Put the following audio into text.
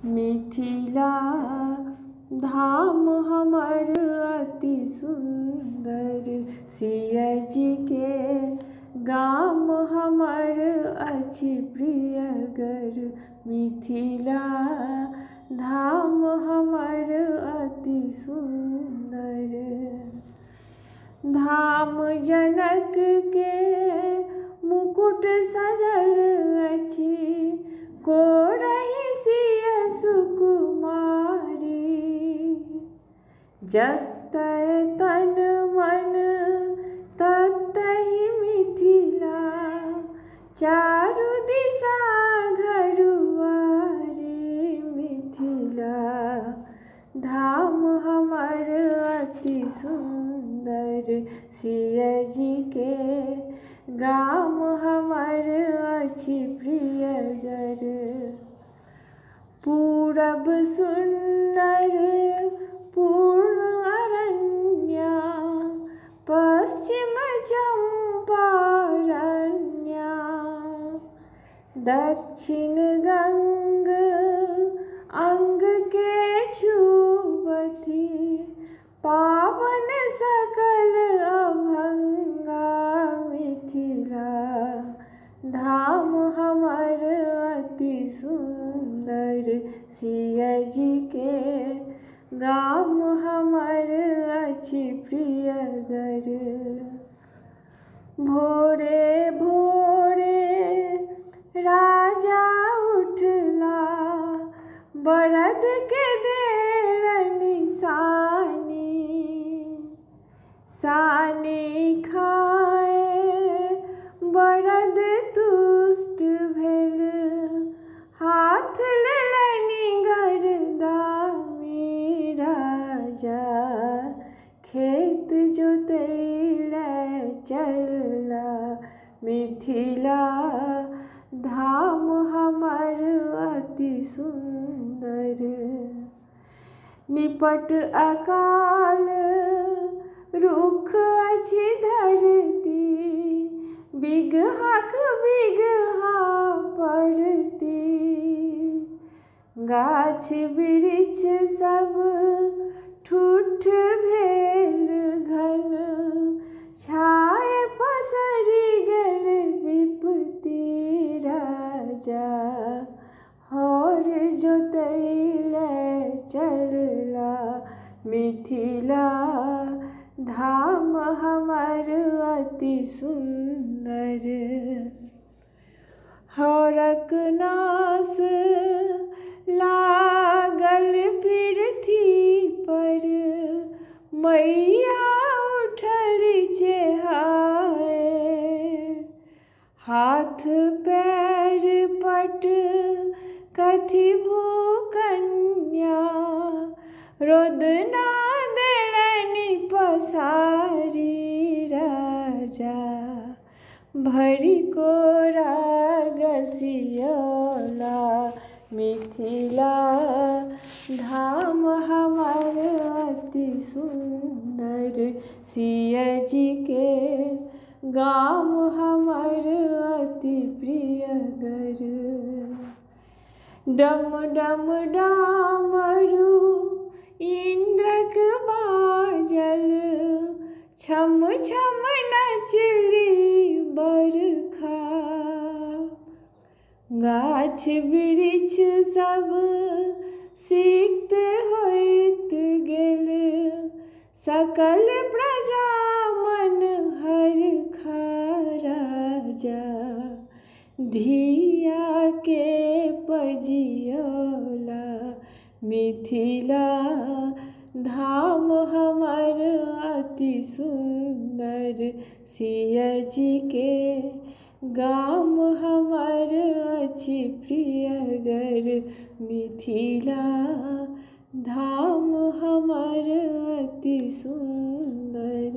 मिथिला धाम हमर अति सुंदर, सिया जी के गाम हमर अछि प्रियगर। मिथिला धाम हमर अति सुंदर, धाम जनक के मुकुट सजल अछि, कोरहि सिय सुकुमारी। जतय तन मन ततहि मिथिला, चारु दिशा घरुआरी। मिथिला धाम हमर अति सुंदर, सिया जी के गाम हमर अछि प्रियगर। पूरब सुंदर पूर्ण अरण्या, पश्चिम चंपारण्या, दक्षिण गंग अंग के छुबथि, पावन सकल अभंगा। मिथिला धाम हमर अति सुंदर, सिया जी के गाम हमर अछि प्रियगर। भोरे भोरे राजा उठला, बरद के देलनि सानी। सानी खाए बरद तुष्ट भेल, हाथ लेलनि गरदामी। राजा खेत जोतैले चलला, मिथिला धाम हमर अति सुंदर। निपट अकाल रुख अछि धरती, बिगहक बिगहा पड़ती। गाछ वृक्ष सब ठूठ भेल घन, छाए पसरि गेल विपत्ति। राजा हर जोतैले चलला, मिथिला धाम हमर अति सुंदर। हरक नास लागल पृथ्वी पर, मैया उठली चेहाए। हाथ पैर पट कथि भूकन्या, रोदना देलनि पसारी। राजा भरि कोरा गसियौला, मिथिला धाम हमर अति सुंदर, सिया जी के गाम हमर अति प्रियगर। डम डम डामरू इंद्रक बाजल, छम छम नचली बरखा। गाछ वृक्ष सब सिक्त होइत गेल, सकल प्रजा मन हरखा। राजा धिया के पजियौला, मिथिला धाम हमर अति सुंदर, सिया जी के गाम हमर अछि प्रियगर। मिथिला धाम हमर अति सुंदर।